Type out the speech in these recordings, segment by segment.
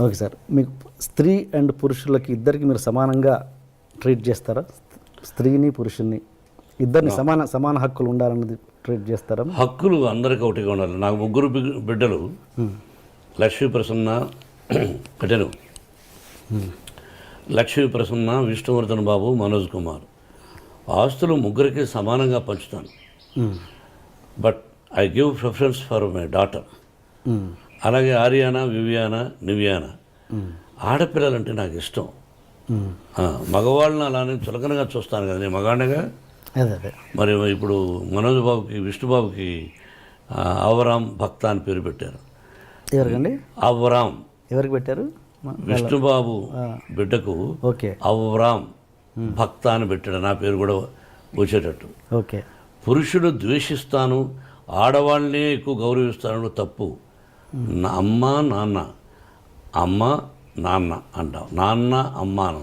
Okay sir, మీకు స్త్రీ and పురుషులకి ఇద్దరికి మీరు సమానంగా ట్రీట్ చేస్తారా? స్త్రీని పురుషుల్ని ఇద్దరిని సమాన హక్కులు ఉండాలన్నది ట్రీట్ చేస్తారా? హక్కులు అందరికీ ఒకటిగా ఉండాలి. నాకు ముగ్గురు బిడ్డలు, లక్ష్మీ ప్రసన్న కటెను, లక్ష్మీ ప్రసన్న, విష్ణువర్ధన్ బాబు, మనోజ్ కుమార్. ఆస్తులు ముగ్గురికి సమానంగా పంచుతాను. But I give preference for my daughter. అలాగే ఆర్యానా, వివియానా, నివ్యానా. ఆడపిల్లలంటే నాకు ఇష్టం. మగవాళ్ళని అలానే చులకనగా చూస్తాను కదా, నేను మగాడిగా. మరి ఇప్పుడు మనోజ్ బాబుకి, విష్ణుబాబుకి అవరామ్ భక్త అని పేరు పెట్టారు. ఎవరికండి? అవరామ్. ఎవరికి పెట్టారు? విష్ణుబాబు బిడ్డకు అవరామ్ భక్త అని పెట్టాడు. నా పేరు కూడా వచ్చేటట్టు. ఓకే. పురుషుడు ద్వేషిస్తాను, ఆడవాళ్ళనే ఎక్కువ గౌరవిస్తాను తప్పు. అమ్మ నాన్న, అమ్మ నాన్న అంటాం. నాన్న అమ్మాను.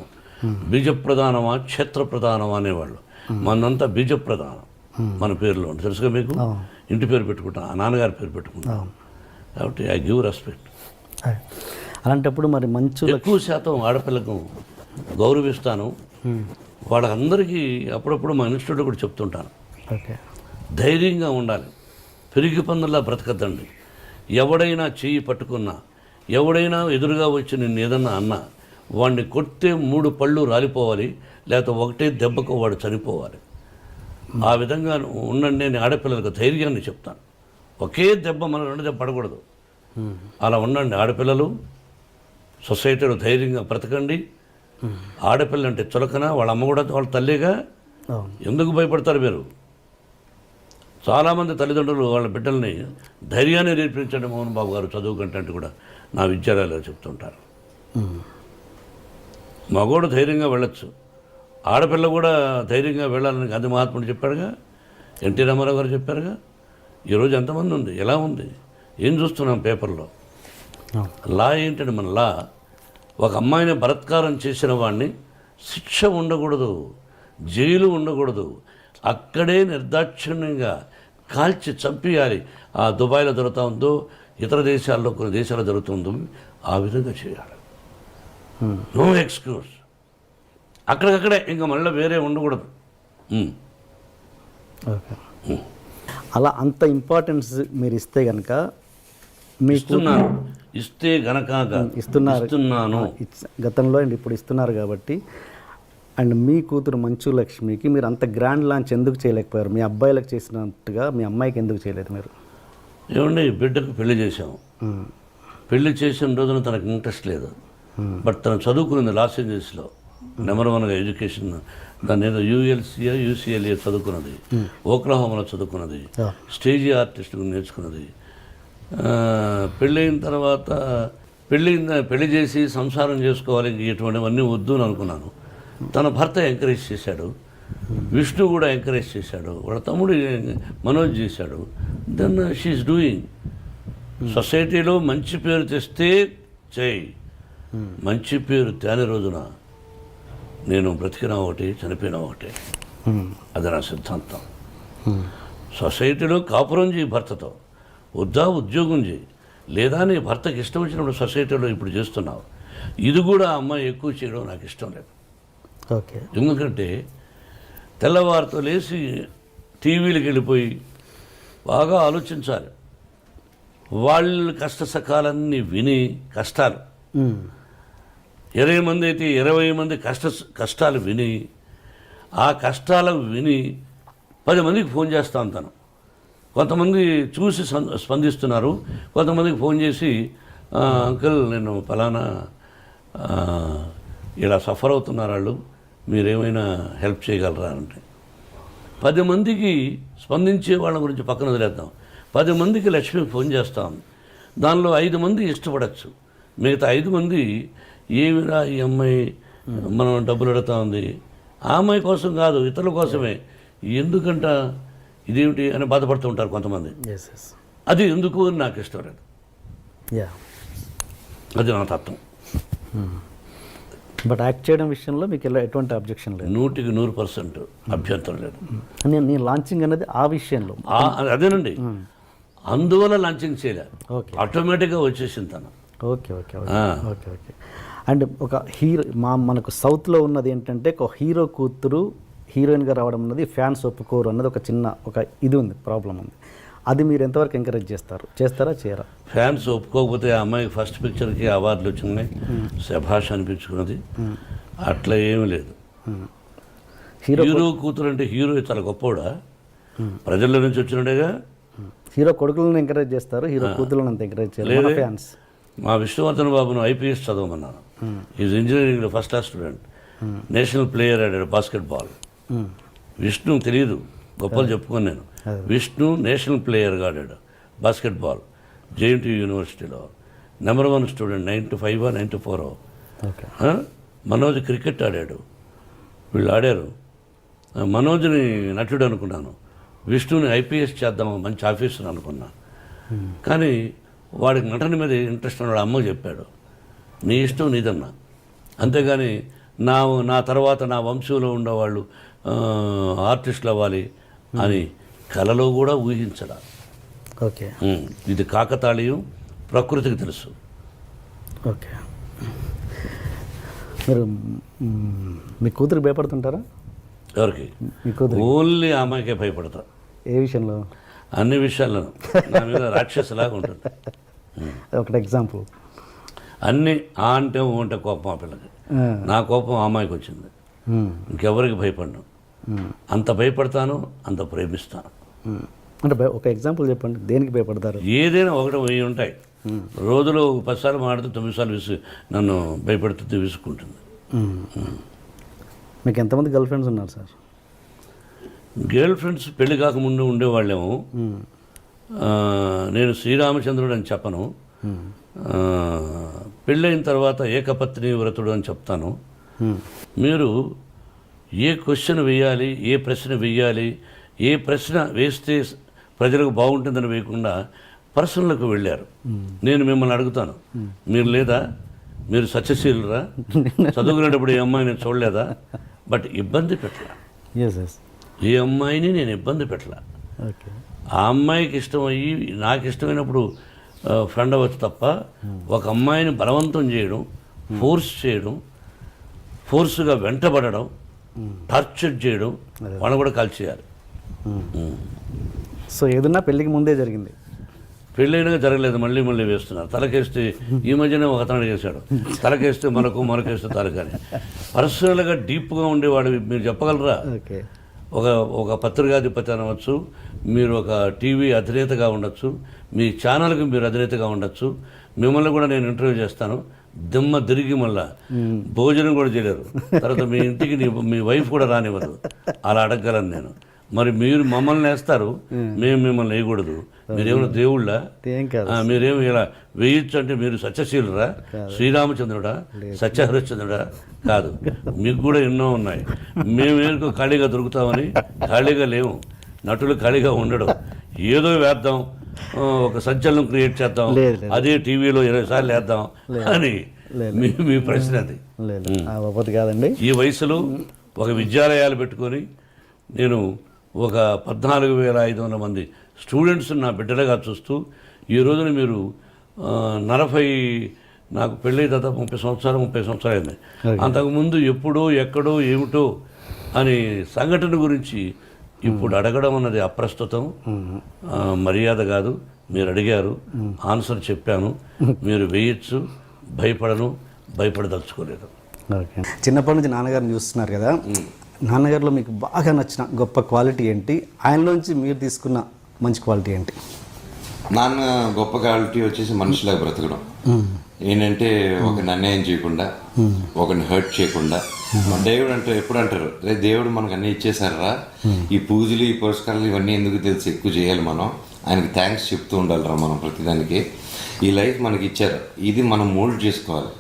బీజప్రధానమా క్షేత్రప్రధానమా అనేవాళ్ళు. మనంతా బీజప్రధానం మన పేరులో ఉంటుంది. తెలుసుగా మీకు? ఇంటి పేరు పెట్టుకుంటాం, నాన్నగారి పేరు పెట్టుకుంటాం. కాబట్టి ఐ గివ్ రెస్పెక్ట్. అలాంటప్పుడు మరి మంచు ఎక్కువ శాతం ఆడపిల్లకు గౌరవిస్తాను. వాళ్ళందరికీ అప్పుడప్పుడు మా ఇన్స్టిట్యూట్లో కూడా చెప్తుంటాను, ధైర్యంగా ఉండాలి, పెరిగి పందుల్లా బ్రతకద్దండి. ఎవడైనా చెయ్యి పట్టుకున్నా, ఎవడైనా ఎదురుగా వచ్చి నిన్ను ఏదన్నా అన్నా, వాడిని కొడితే 3 పళ్ళు రాలిపోవాలి, లేకపోతే ఒకటే దెబ్బకు వాడు చనిపోవాలి. ఆ విధంగా ఉండండి. నేను ఆడపిల్లలకు ధైర్యాన్ని చెప్తాను. ఒకే దెబ్బ మన 2 దెబ్బ పడకూడదు. అలా ఉండండి ఆడపిల్లలు. సొసైటీలో ధైర్యంగా బ్రతకండి. ఆడపిల్ల అంటే చులకన, వాళ్ళ అమ్మ కూడా వాళ్ళ తల్లిగా. ఎందుకు భయపడతారు మీరు? చాలామంది తల్లిదండ్రులు వాళ్ళ బిడ్డల్ని ధైర్యాన్ని నేర్పించండి మోహన్ బాబు గారు చదువు కంటే కూడా నా విద్యాలయాల్లో చెప్తుంటారు. మగోడు ధైర్యంగా వెళ్ళొచ్చు, ఆడపిల్ల కూడా ధైర్యంగా వెళ్ళాలని గాంధీ మహాత్ముడు చెప్పాడుగా, ఎన్టీ రామారావు గారు చెప్పారుగా. ఈరోజు ఎంతమంది ఉంది, ఎలా ఉంది, ఏం చూస్తున్నాం పేపర్లో? లా ఏంటంటే మన లా, ఒక అమ్మాయిని బలాత్కారం చేసిన వాడిని శిక్ష ఉండకూడదు, జైలు ఉండకూడదు, అక్కడే నిర్దాక్షిణ్యంగా కాల్చి చంపేయాలి. ఆ దుబాయ్లో జరుగుతూ ఉందో, ఇతర దేశాల్లో కొన్ని దేశాల్లో జరుగుతుందో ఆ విధంగా చేయాలి. No excuse. అక్కడికక్కడే, ఇంకా మళ్ళీ వేరే ఉండకూడదు. అలా అంత ఇంపార్టెన్స్ మీరు ఇస్తే కనుక ఇస్తే గనక ఇస్తున్నాను గతంలో అండ్ ఇప్పుడు ఇస్తున్నారు కాబట్టి. అండ్ మీ కూతురు మంచు లక్ష్మికి మీరు అంత గ్రాండ్ లాంచ్ ఎందుకు చేయలేకపోయారు? మీ అబ్బాయిలకు చేసినట్టుగా మీ అమ్మాయికి ఎందుకు చేయలేదు మీరు? ఏమండి, బిడ్డకు పెళ్లి చేసాము. పెళ్లి చేసిన రోజున తనకు ఇంట్రెస్ట్ లేదు. బట్ తను చదువుకున్నది లాస్ ఏంజల్స్లో నెంబర్ 1గా ఎడ్యుకేషన్. దాన్ని ఏదో ULCA UCLA చదువుకున్నది, ఓక్లహోమాలో చదువుకున్నది, స్టేజీ ఆర్టిస్ట్ నేర్చుకున్నది. పెళ్ళైన తర్వాత పెళ్లి చేసి సంసారం చేసుకోవాలి, ఇటువంటివన్నీ వద్దు అని అనుకున్నాను. తన భర్త ఎంకరేజ్ చేశాడు, విష్ణు కూడా ఎంకరేజ్ చేశాడు, వాళ్ళ తమ్ముడు మనోజ్ చేశాడు. Then she is doing. సొసైటీలో మంచి పేరు తెస్తే చేయి, మంచి పేరు తేని రోజున నేను బ్రతికినా ఒకటి, చనిపోయినా ఒకటి. అది నా సిద్ధాంతం. సొసైటీలో కాపురం చేయి భర్తతో, వద్దా ఉద్యోగం చేయి, లేదా నీ భర్తకి ఇష్టం వచ్చినప్పుడు సొసైటీలో ఇప్పుడు చేస్తున్నావు. ఇది కూడా అమ్మాయి ఎక్కువ చేయడం నాకు ఇష్టం లేదు. ఓకే. ఎందుకంటే తెల్లవారితో లేచి టీవీలకు వెళ్ళిపోయి బాగా ఆలోచించాలి. వాళ్ళ కష్ట సకాలన్నీ విని, కష్టాలు 20 మంది అయితే 20 మంది కష్టాలు విని, ఆ కష్టాలు విని 10 మందికి ఫోన్ చేస్తూ ఉంటాను. కొంతమంది చూసి స్పందిస్తున్నారు, కొంతమందికి ఫోన్ చేసి అంకుల్ నేను ఫలానా ఇలా సఫర్ అవుతున్నారు వాళ్ళు, మీరేమైనా హెల్ప్ చేయగలరా అంటే 10 మందికి స్పందించే వాళ్ళ గురించి పక్కన వదిలేద్దాం. 10 మందికి లక్ష్మికి ఫోన్ చేస్తాం. దానిలో 5 మంది ఇష్టపడచ్చు, మిగతా 5 మంది ఏమిరా ఈ అమ్మాయి మనం డబ్బులు అడుగుతా ఉంది, ఆ అమ్మాయి కోసం కాదు ఇతరుల కోసమే, ఎందుకంట ఇదేమిటి అని బాధపడుతూ ఉంటారు కొంతమంది. అది ఎందుకు అని నాకు ఇష్టం లేదు. అది నా తత్వం. బట్ యాక్ట్ చేయడం విషయంలో మీకు ఎటువంటి అబ్జెక్షన్ లేదు? 100% అభ్యంతరం లేదు. నేను లాంచింగ్ అనేది ఆ విషయంలో అదేనండి, అందువల్ల లాంచింగ్ చేయలేదు, ఆటోమేటిక్గా వచ్చేసింది తను. Okay okay okay okay okay. And ఒక హీరో మనకు సౌత్లో ఉన్నది ఏంటంటే ఒక హీరో కూతురు హీరోయిన్గా రావడం అన్నది ఫ్యాన్స్ ఒప్పుకోరు అన్నది ఒక చిన్న ఒక ఇది ఉంది, ప్రాబ్లం ఉంది. అది మీరు ఎంతవరకు ఎంకరేజ్ చేస్తారా చేయరా? ఫ్యాన్స్ ఒప్పుకోకపోతే ఆ అమ్మాయికి ఫస్ట్ పిక్చర్కి అవార్డులు వచ్చినాయి, శభాష్ అనిపించుకున్నది. అట్లా ఏమీ లేదు. హీరో కూతురు అంటే హీరో చాలా గొప్పవాడా? ప్రజల నుంచి వచ్చినట్టుగా. హీరో కొడుకులను ఎంకరేజ్ చేస్తారు, హీరో కూతురులను అంత ఎంకరేజ్ చేయలేదు ఫ్యాన్స్. మా విష్ణువర్ధన్ బాబును ఐపీఎస్ చదవమన్నాను. ఈజ్ ఇంజనీరింగ్లో first class student, national player ఆడాడు బాస్కెట్బాల్. విష్ణు తెలియదు, గొప్పలు చెప్పుకొని నేను. విష్ణు నేషనల్ ప్లేయర్గా ఆడాడు బాస్కెట్బాల్ జేఎన్టీయూ యూనివర్సిటీలో. Number 1 student, 95 94. మనోజ్ క్రికెట్ ఆడాడు. వీళ్ళు ఆడారు. మనోజ్ని నటుడు అనుకున్నాను, విష్ణుని ఐపీఎస్ చేద్దాము మంచి ఆఫీసర్ అనుకున్నా. కానీ వాడికి నటన మీద ఇంట్రెస్ట్ ఉన్నాడు. అమ్మ చెప్పాడు, నీ ఇష్టం నీదన్నా, అంతేగాని నా తర్వాత నా వంశంలో ఉండేవాళ్ళు ఆర్టిస్టులు అవ్వాలి అని కలలో కూడా ఊహించడా. ఓకే, ఇది కాకతాళీయం, ప్రకృతికి తెలుసు. ఓకే. మీరు మీ కూతురు భయపడుతుంటారా? ఎవరికి? మీ కూతురు. ఓన్లీ ఆ అమ్మాయికే భయపడతా. ఏ విషయంలో? అన్ని విషయాల్లోనూ నా మీద రాక్షసులాగా ఉంటుంది. ఒకటి ఎగ్జాంపుల్. అన్నీ ఆ అంటే ఓ అంటే కోపం ఆ పిల్లకి. నా కోపం ఆ అమ్మాయికి వచ్చింది. ఇంకెవరికి భయపడను. అంత భయపడతాను, అంత ప్రేమిస్తాను. అంటే ఒక ఎగ్జాంపుల్ చెప్పండి, దేనికి భయపడతారు? ఏదైనా 1-1000 ఉంటాయి. రోజులో 10 సార్లు మాడితే 9 సార్లు నన్ను భయపెడుతుంది, విసుక్కుంటుంది. మీకు ఎంతమంది గర్ల్ ఫ్రెండ్స్ ఉన్నారు సార్? గర్ల్ ఫ్రెండ్స్ పెళ్లి కాకముందు ఉండేవాళ్ళేమో. నేను శ్రీరామచంద్రుడు అని చెప్పను, పెళ్ళైన తర్వాత ఏకపత్ని వ్రతుడు అని చెప్తాను. మీరు ఏ క్వశ్చన్ వేయాలి, ఏ ప్రశ్న వేయాలి, ఏ ప్రశ్న వేస్తే ప్రజలకు బాగుంటుందని వేయకుండా పర్సనల్కి వెళ్ళారు. నేను మిమ్మల్ని అడుగుతాను, మీరు లేదా? మీరు సత్యశీలురా? చదువుకునేటప్పుడు ఏ అమ్మాయి నేను చూడలేదా? బట్ ఇబ్బంది పెట్టలా. ఏ అమ్మాయిని నేను ఇబ్బంది పెట్టలా. ఆ అమ్మాయికి ఇష్టమయ్యి నాకు ఇష్టమైనప్పుడు ఫ్రెండ్ అవ్వచ్చు తప్ప ఒక అమ్మాయిని బలవంతం చేయడం, ఫోర్స్ చేయడం, ఫోర్స్గా వెంటబడడం, టార్చర్ చేయడం, వాళ్ళని కూడా కాల్ చేయాలి. సో ఏదన్నా పెళ్ళికి ముందే జరిగింది? పెళ్ళైనా జరగలేదు, మళ్ళీ మళ్ళీ వేస్తున్నారు. తలకేస్తే ఈ మధ్యనే ఒక అతను చేశాడు, తలకేస్తే మనకేస్తే తలకని. పర్సనల్గా డీప్గా ఉండేవాడు మీరు చెప్పగలరా? ఒక పత్రికాధిపతి అనవచ్చు, మీరు ఒక టీవీ అధినేతగా ఉండొచ్చు, మీ ఛానల్కి మీరు అధినేతగా ఉండొచ్చు. మిమ్మల్ని కూడా నేను ఇంటర్వ్యూ చేస్తాను, దిమ్మ తిరిగి మళ్ళా భోజనం కూడా చేయలేరు. తర్వాత మీ ఇంటికి మీ వైఫ్ కూడా రానివ్వదు. అలా అడగగలను నేను. మరి మీరు మమ్మల్ని వేస్తారు, మేము మిమ్మల్ని వేయకూడదు. మీరేమైనా దేవుళ్ళ? మీరేమి ఇలా వేయచ్చు అంటే మీరు సత్యశీలురా? శ్రీరామచంద్రుడా? సత్యహరిశ్చంద్రుడా? కాదు, మీకు కూడా ఎన్నో ఉన్నాయి. మేమేందుకు ఖాళీగా దొరుకుతామని? ఖాళీగా లేవు. నటులు ఖాళీగా ఉండడం. ఏదో వేద్దాం, ఒక సంచలనం క్రియేట్ చేద్దాం, అదే టీవీలో 20 సార్లు వేద్దాం అని మీ ప్రశ్న అది. కాదండి, ఈ వయసులో ఒక విద్యాలయాలు పెట్టుకొని నేను ఒక 14,500 మంది స్టూడెంట్స్ నా బిడ్డలుగా చూస్తూ ఈ రోజున మీరు 40 నాకు పెళ్ళి దాదాపు 30 సంవత్సరాలు అయింది. అంతకుముందు ఎప్పుడో ఎక్కడో ఏమిటో అని సంఘటన గురించి ఇప్పుడు అడగడం అన్నది అప్రస్తుతం, మర్యాద కాదు. మీరు అడిగారు, ఆన్సర్ చెప్పాను. మీరు వేయచ్చు, భయపడదలుచుకోలేదు. చిన్నప్పటి నుంచి నాన్నగారిని చూస్తున్నారు కదా, నాన్నగారిలో మీకు బాగా నచ్చిన గొప్ప క్వాలిటీ ఏంటి? ఆయనలోంచి మీరు తీసుకున్న మంచి క్వాలిటీ ఏంటి? నాన్న గొప్ప క్వాలిటీ వచ్చేసి మనుషులాగా బ్రతకడం. ఏంటంటే ఒకరిని అన్యాయం చేయకుండా, ఒకరిని హర్ట్ చేయకుండా. దేవుడు అంటే ఎప్పుడు అంటారు, రే దేవుడు మనకు అన్నీ ఇచ్చేసారా, ఈ పూజలు ఈ పురస్కారాలు ఇవన్నీ ఎందుకు తెలిసి ఎక్కువ చేయాలి, మనం ఆయనకి థ్యాంక్స్ చెప్తూ ఉండాలిరా మనం ప్రతిదానికి. ఈ లైఫ్ మనకి ఇచ్చారు, ఇది మనం మోల్డ్ చేసుకోవాలి.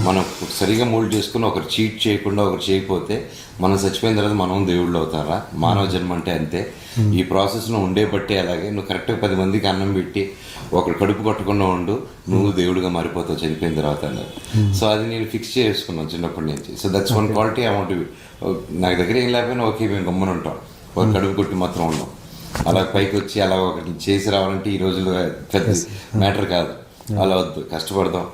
మనం సరిగా మోల్డ్ చేసుకుని ఒకరు చీట్ చేయకుండా, ఒకరు చేయకపోతే మనం చచ్చిపోయిన తర్వాత మనం దేవుళ్ళు అవుతారా? మానవ జన్మ అంటే అంతే. ఈ ప్రాసెస్ను ఉండే బట్టే అలాగే నువ్వు కరెక్ట్గా 10 మందికి అన్నం పెట్టి ఒకరు కడుపు కొట్టకుండా ఉండు, నువ్వు దేవుడిగా మారిపోతావు చనిపోయిన తర్వాత అన్నారు. సో అది నేను ఫిక్స్ చేసుకున్నాను చిన్నప్పటి నుంచి. So that's one quality I want. నాకు దగ్గర ఏం లేకపోయినా ఓకే మేము గమ్మున ఉంటాం, ఒక కడుపు కొట్టి మాత్రం ఉన్నాం. అలా పైకి వచ్చి అలా ఒకటి చేసి రావాలంటే ఈ రోజుల్లో పెద్ద మ్యాటర్ కాదు. అలా వద్దు, కష్టపడదాం,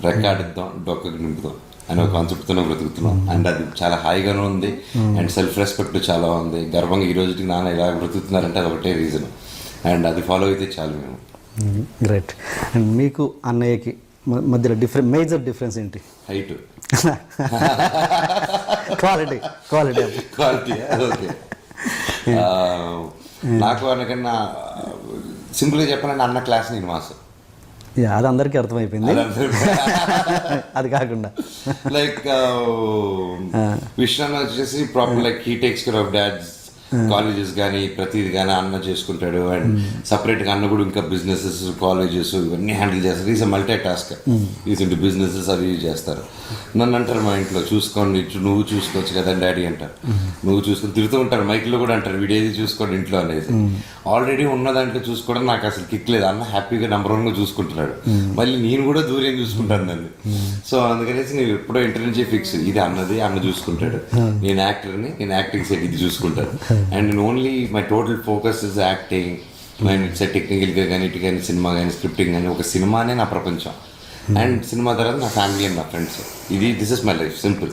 రెక్కాడిద్దాం డొక్కకి నింపుదాం అనే ఒక కాన్సెప్ట్తోనే బ్రతుకుతున్నాం. అండ్ అది చాలా హాయిగానే ఉంది అండ్ సెల్ఫ్ రెస్పెక్ట్ చాలా ఉంది. గర్వంగా ఈ రోజుకి నాన్న ఇలా బ్రతుకుతున్నారంటే అది ఒకటే రీజన్. అండ్ అది ఫాలో అయితే చాలు మేము. గ్రేట్. అండ్ మీకు అన్నయ్యకి మధ్యలో మేజర్ డిఫరెన్స్ ఏంటి? Height, quality. ఓకే. నాకు అనకన్నా సింపుల్గా చెప్పాలంటే అన్న క్లాస్ నేను మాస్. అది అందరికీ అర్థమైపోయింది. అది కాకుండా లైక్ విష్ణు వచ్చేసి proper like he takes care of dad's colleges కానీ ప్రతిది కానీ అన్న చేసుకుంటాడు. అండ్ సపరేట్గా అన్న కూడా ఇంకా బిజినెసెస్ కాలేజెస్ ఇవన్నీ హ్యాండిల్ చేస్తారు. Is a multi task. Is into businesses అవి చేస్తారు. నన్ను అంటారు మా ఇంట్లో చూసుకోండి, నువ్వు చూసుకోవచ్చు కదా డాడీ అంటారు. నువ్వు చూసుకొని తిరుగుతూ ఉంటారు, మైక్లో కూడా అంటారు వీడేది చూసుకోండి ఇంట్లో అనేది. ఆల్రెడీ ఉన్న దాంట్లో చూసుకోవడం నాకు అసలు కిక్ లేదు. అన్న హ్యాపీగా నెంబర్ 1గా చూసుకుంటున్నాడు, మళ్ళీ నేను కూడా దూరం చూసుకుంటాను దాన్ని. సో అందుకనేసి నేను ఎప్పుడో ఇంటర్ నుంచే ఫిక్స్, ఇది అన్నది, అన్న చూసుకుంటాడు, నేను యాక్టర్ని, నేను యాక్టింగ్ సైడ్ ఇది చూసుకుంటాను. అండ్ నేను only my total focus is acting. నేను టెక్నికల్గా కానీ ఇటు కానీ సినిమా కానీ స్క్రిప్టింగ్ కానీ ఒక సినిమానే నా ప్రపంచం. అండ్ సినిమా తర్వాత నా ఫ్యామిలీ అండ్ నా friends. This is my life simple.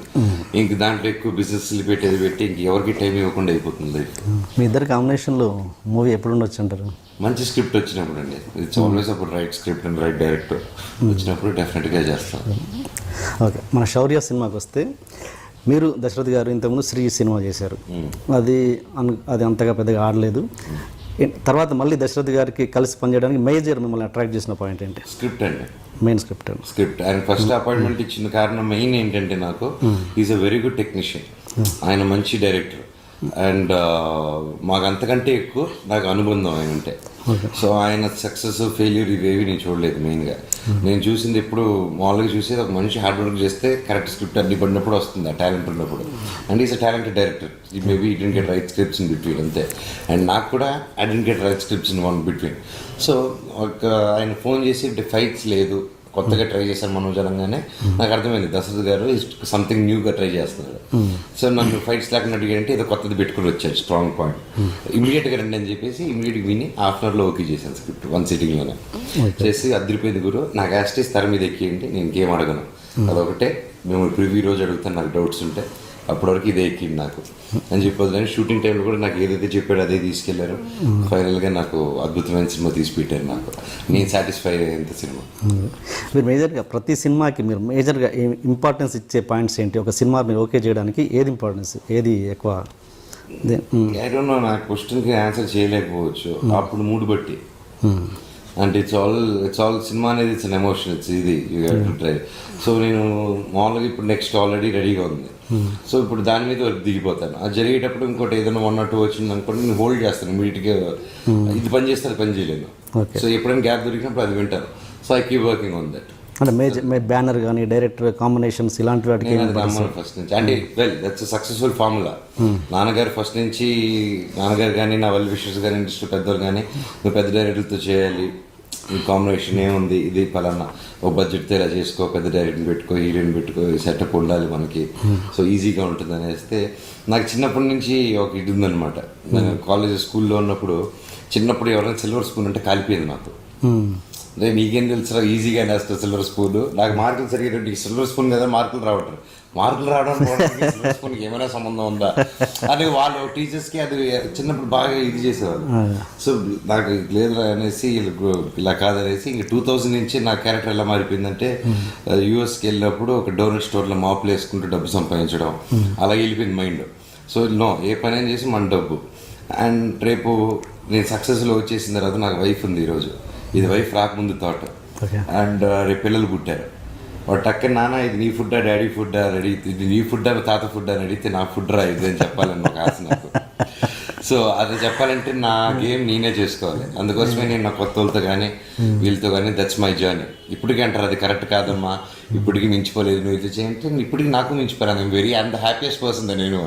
ఇంక దాంట్లో ఎక్కువ బిజినెస్ పెట్టేది పెట్టి ఇంక ఎవరికి టైం ఇవ్వకుండా అయిపోతుంది లైఫ్. మీ ఇద్దరు కాంబినేషన్లో మూవీ ఎప్పుడు ఉండొచ్చు అంటారు? మంచి స్క్రిప్ట్ వచ్చినప్పుడు అండి. ఇట్స్ ఆల్వేస్ అప్పుడు right script and right director వచ్చినప్పుడు డెఫినెట్గా చేస్తాను. ఓకే, మన శౌర్య సినిమాకి వస్తే మీరు దశరథ్ గారు ఇంతకుముందు శ్రీ సినిమా చేశారు. అది అంతగా పెద్దగా ఆడలేదు. తర్వాత మళ్ళీ దశరథ్ గారికి కలిసి పనిచేయడానికి మేజర్ మిమ్మల్ని అట్రాక్ట్ చేసిన పాయింట్ ఏంటి? స్క్రిప్ట్ అండి, main script. And first appointment ఇచ్చిన కారణం మెయిన్ ఏంటంటే నాకు is a very good technician. ఆయన మంచి డైరెక్టర్. అండ్ మాకు అంతకంటే ఎక్కువ నాకు అనుబంధం ఆయన ఉంటే. సో ఆయన సక్సెస్ ఫెయిల్యూర్ ఇవేవి నేను చూడలేదు. మెయిన్గా నేను చూసింది ఎప్పుడు మామూలుగా చూసేది ఒక మనిషి హార్డ్ వర్క్ చేస్తే కరెక్ట్ స్క్రిప్ట్ అన్ని పడినప్పుడు వస్తుంది, ఆ టాలెంట్ ఉన్నప్పుడు. And is a talented director. Maybe he didn't get right scripts in between అంతే. అండ్ నాకు కూడా I didn't get right scripts in one between. So ఒక ఆయన ఫోన్ చేసి ఫైట్స్ లేదు, కొత్తగా ట్రై చేశాను మనోజ్ అనగానే నాకు అర్థమైంది దశరథ్ గారు సంథింగ్ న్యూగా ట్రై చేస్తున్నారు. సో నన్ను ఫైట్స్ లేకుండా అడిగారంటే ఏదో కొత్తది పెట్టుకుని వచ్చారు, స్ట్రాంగ్ పాయింట్. ఇమీడియట్గా రండి అని చెప్పేసి ఇమీడియట్గా విని హాఫ్ అన్ అవర్లో ఓకే చేశాను స్క్రిప్ట్. 1 సిట్టింగ్లోనే చేసి అదిరిపోయింది. గురు నాకు యాస్టీస్ తెర మీద ఎక్కియండి, నేను ఇంకేం అడగను. అదొకటే మేము ప్రివ్యూ రోజు అడుగుతాను నాకు డౌట్స్ ఉంటే, అప్పటివరకు ఇదే ఎక్కింది నాకు అని చెప్పొద్దని. షూటింగ్ టైంలో కూడా నాకు ఏదైతే చెప్పాడో అదే తీసుకెళ్లారు. ఫైనల్గా నాకు అద్భుతమైన సినిమా తీసి పెట్టారు. నాకు నేను సాటిస్ఫై అయ్యేంత సినిమా. మీరు మేజర్గా ప్రతి సినిమాకి మీరు మేజర్గా ఇంపార్టెన్స్ ఇచ్చే పాయింట్స్ ఏంటి? ఒక సినిమా మీరు ఓకే చేయడానికి ఏది ఇంపార్టెన్స్, ఏది ఎక్కువ? ఐ డోంట్ నో, నాకు క్వశ్చన్కి ఆన్సర్ చేయలేకపోవచ్చు అప్పుడు మూడు బట్టి. అంటే ఇట్స్ ఆల్ సినిమా అనేది ఇట్స్ అన్ ఎమోషన్, ఇట్స్ ఇది you have to try. So నేను మామూలుగా ఇప్పుడు నెక్స్ట్ ఆల్రెడీ రెడీగా ఉంది. సో ఇప్పుడు దాని మీద దిగిపోతాను. అది జరిగేటప్పుడు ఇంకోటి ఏదైనా 1 or 2 వచ్చింది అనుకోండి, నేను హోల్డ్ చేస్తాను ఇమీడియట్గా. ఇది పని చేస్తే అది పని చేయలేను. సో ఎప్పుడైనా గ్యాప్ దొరికినప్పుడు అది వింటాను. So I keep working on that. అంటే బ్యానర్ కానీ డైరెక్టర్ కాంబినేషన్స్ ఇలాంటి వాటికి ఫస్ట్ నుంచి అంటే దట్స్ సక్సెస్ఫుల్ ఫార్ములా. నాన్నగారు ఫస్ట్ నుంచి, నాన్నగారు కానీ నా వెల్ విషర్స్ కానీ ఇండస్ట్రీ పెద్దవాళ్ళు కానీ, నువ్వు పెద్ద డైరెక్టర్తో చేయాలి, ఈ కాంబినేషన్ ఏముంది, ఇది పలానా ఒక బడ్జెట్తో ఇలా చేసుకో, పెద్ద డైరెక్టర్ని పెట్టుకో, హీరోయిన్ పెట్టుకో, సెటప్ ఉండాలి మనకి, సో ఈజీగా ఉంటుంది అనేస్తే నాకు చిన్నప్పటి నుంచి ఒక ఇది ఉందనమాట. నేను కాలేజ్ స్కూల్లో ఉన్నప్పుడు చిన్నప్పుడు ఎవరైనా సిల్వర్ స్పూన్ అంటే కాలిపోయింది నాకు. అంటే నీకేం తెలుసు ఈజీగా వేస్తావు సిల్వర్ స్పూన్. నాకు మార్కులు సరిగేటట్టు ఈ సిల్వర్ స్పూన్ కదా మార్కులు రావడం సిల్వర్ స్పూన్కి ఏమైనా సంబంధం ఉందా అని వాళ్ళు టీచర్స్కి అది చిన్నప్పుడు బాగా ఇది చేసేవాళ్ళు. సో నాకు లేదు అనేసి ఇలా కాదనేసి ఇంక 2000 నుంచి నా క్యారెక్టర్ ఎలా మారిపోయిందంటే, యూఎస్కి వెళ్ళినప్పుడు ఒక డోనట్ స్టోర్లో మాపులు వేసుకుంటూ డబ్బు సంపాదించడం అలా వెళ్ళిపోయింది మైండ్. సో నో, ఏ పని ఏం చేసి మన డబ్బు. అండ్ రేపు నేను సక్సెస్లో వచ్చేసిన తర్వాత నాకు వైఫ్ ఉంది. ఈరోజు ఇది వైఫ్ రాకముందు థాట్. అండ్ రేపు పిల్లలు పుట్టారు. వాడు టక్క నాన్న ఇది నీ ఫుడ్డా డాడీ ఫుడ్డా రెడీ, ఇది నీ ఫుడ్డా తాత ఫుడ్డా అని అడిగితే నా ఫుడ్ రా ఇది అని చెప్పాలని ఒక ఆశ నాకు. సో అది చెప్పాలంటే నా గేమ్ నేనే చేసుకోవాలి. అందుకోసమే నేను నా కొత్త వాళ్ళతో కానీ వీళ్ళతో కానీ దట్స్ మై జర్నీ. ఇప్పటికీ అంటారు అది కరెక్ట్ కాదమ్మా, ఇప్పటికీ మించిపోలేదు నువ్వు ఇది చేయంటే, ఇప్పటికి నాకు మించిపోయాను. I'm very I'm the happiest person నేను.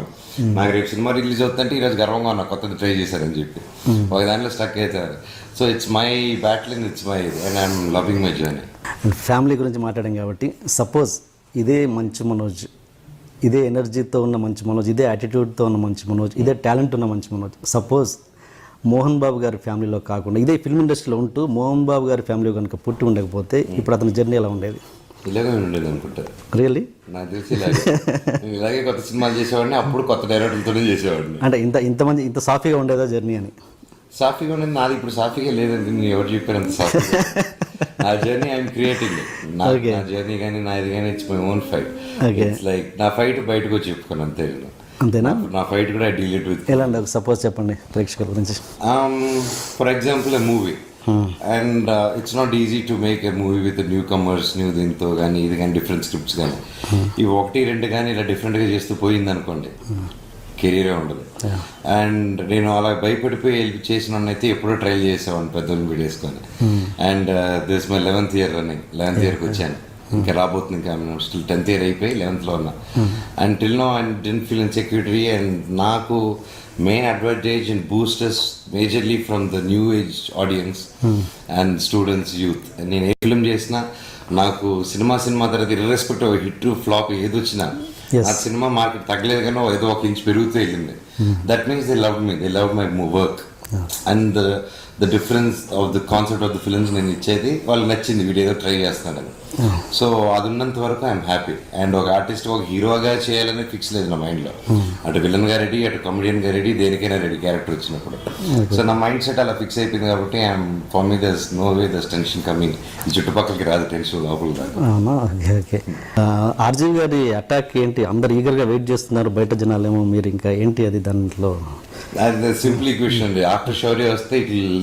నాకు రేపు సినిమా రిలీజ్ అవుతుందంటే ఈరోజు గర్వంగా ఉన్నా కొత్తది ట్రై చేశారని చెప్పి. ఒక దాంట్లో స్టక్ అవుతారు. So it's my battle and it's my and I'm loving my journey. Family గురించి మాట్లాడాం కాబట్టి, సపోజ్ ఇదే మంచు మనోజ్, ఇదే ఎనర్జీతో ఉన్న మంచి మనోజ్, ఇదే యాటిట్యూడ్తో ఉన్న మంచి మనోజ్, ఇదే టాలెంట్ ఉన్న మంచి మనోజ్, సపోజ్ మోహన్ బాబు గారి ఫ్యామిలీలో కాకుండా ఇదే ఫిల్మ్ ఇండస్ట్రీలో ఉంటూ మోహన్ బాబు గారి ఫ్యామిలీ కనుక పుట్టి ఉండకపోతే ఇప్పుడు అతని జర్నీ ఎలా ఉండేది? ఇలాగే ఉండేది అనుకుంటారు రియల్లీ? నాకు తెలిసి ఇలాగే నేను ఇలాగే కొత్త సినిమాలు చేసేవాడిని, అప్పుడు కొత్త డైరెక్టర్లతోనే చేసేవాడిని. అంటే ఇంత సాఫీగా ఉండేదా జర్నీ అని? సాఫీగా ఉండేది నాది, ఇప్పుడు సాఫీగా లేదండి. నేను ఎవరు చెప్పారు అంత సాఫీగా? నా జర్నీ ఐఎమ్ క్రియేటింగ్. నా జర్నీ కానీ నాది కానీ it's my own fight. It's like నా ఫైట్ బయటకు వచ్చి చెప్పుకోను అంతే. అంతేనా? నా ఫైట్ కూడా ఐ డీల్ ఇట్ విత్. ఎలా అండి? సపోజ్ చెప్పండి ప్రేక్షకుల గురించి. For example a movie and it's not easy to make a movie with new comers, new దీంతో కానీ ఇది కానీ డిఫరెంట్ స్క్రిప్ట్స్ కానీ ఇవి 1-2 కానీ ఇలా డిఫరెంట్గా చేస్తూ పోయింది అనుకోండి, కెరీరే ఉండదు. అండ్ నేను అలా భయపడిపోయి వెళ్ళి చేసిన అయితే ఎప్పుడో ట్రైల్ చేసేవాడిని పెద్దోళ్ళని వీడేసుకొని. And this my 11th year running. 11th yearకి వచ్చాను, ఇంకా రాబోతుంది. ఇంకా స్టిల్ 10th year అయిపోయి 11th ఉన్నా. And till now I didn't feel insecurity. And నాకు main advantage and boosters majorly from the new age audience and students, youth. నేను ఏ ఫిల్మ్ చేసినా నాకు సినిమా తర్వాత ఇర్రెస్పెక్టివ్ హిట్ ఫ్లాప్ ఏది వచ్చినా ఆ సినిమా మార్కెట్ తగ్గలేదు కానీ ఏదో 1 inch పెరుగుతూ వెళ్ళింది. That means they love me, they love my work. And the difference of the concept of the films నేను ఇచ్చేది వాళ్ళకి నచ్చింది, వీడు ఏదో ట్రై చేస్తున్నాడని. సో అది ఉన్నంత వరకు ఐఎమ్ హ్యాపీ. అండ్ ఒక ఆర్టిస్ట్ ఒక హీరోగా చేయాలని ఫిక్స్ లేదు నా మైండ్లో. అటు విలన్గా రెడీ, అటు కమెడియన్గా రెడీ, దేనికైనా రెడీ క్యారెక్టర్ వచ్చినప్పుడు. సో నా మైండ్ సెట్ అలా ఫిక్స్ అయిపోయింది కాబట్టి I'm for me thus no way thus tension coming. ఈ చుట్టుపక్కలకి రాదు టెన్షన్, లోపల రాదు. అవునా? Okay okay. ఆర్జీవి గారి అటాక్ ఏంటి? అందరు ఈగర్గా వెయిట్ చేస్తున్నారు బయట జనాలేమో, మీరు ఇంకా ఏంటి అది దాంట్లో? సింప్లీ క్వశ్చన్ అండి. ఆఫ్టర్ షౌర్య వస్తే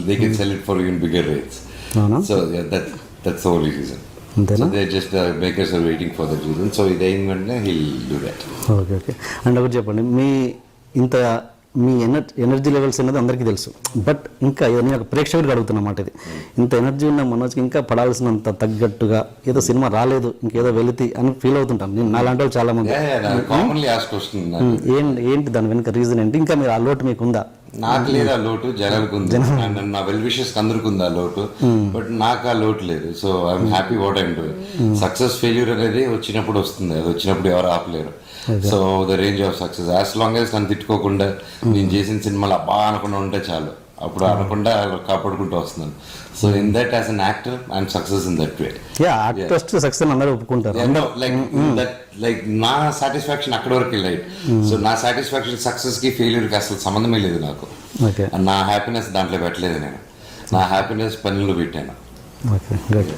they can sell it for even bigger rates. So that's only reason. అంతేనా? They just makers are waiting for that reason. So ఇది అయిన వెంటనే he'll do that. Okay okay. And ఒకటి చెప్పండి, మీ ఎనర్జీ లెవెల్స్ అనేది అందరికీ తెలుసు, బట్ ఇంకా నేను ఒక ప్రేక్షకుడికి అడుగుతున్నమాట, ఇది ఇంత ఎనర్జీ ఉన్న మనోజ్కి ఇంకా పడాల్సినంత తగ్గట్టుగా ఏదో సినిమా రాలేదు, ఇంకేదో వెళితే అని ఫీల్ అవుతుంటాను నేను. నాలాంటి వాళ్ళు చాలా మంది. కామన్లీ ఆస్క్ క్వశ్చన్ ఏంటి దాని వెనుక రీజన్ ఏంటి? ఇంకా మీరు ఆ లోటు మీకు ఉందా? నాకు లేదు ఆ లోటు, జనాలకు ఉంది. నా వెల్ విషెస్ అందరికి ఉంది ఆ లోటు, బట్ నాకు ఆ లోటు లేదు. So I'm happy what I'm doing. Success failure అనేది వచ్చినప్పుడు వస్తుంది, అది వచ్చినప్పుడు ఎవరు ఆపలేరు. So the range of success as long as నన్ను తిట్టుకోకుండా నేను చేసిన సినిమాలు అబ్బా అనకుండా ఉంటే చాలు, అప్పుడు అనకుండా కాపాడుకుంటూ వస్తున్నాను. So in that as an actor I'm success in that way. Success అందరూ ఒప్పుకుంటారు. లైక్ నా సాటిస్ఫాక్షన్ అక్కడ వరకు రైట్. సో నా సాటిస్ఫాక్షన్ సక్సెస్ కి ఫెయిల్యూర్ కి అసలు సంబంధమే లేదు నాకు. నా హ్యాపీనెస్ దాంట్లో పెట్టలేదు నేను, నా హ్యాపీనెస్ పనులు పెట్టాను. Okay good.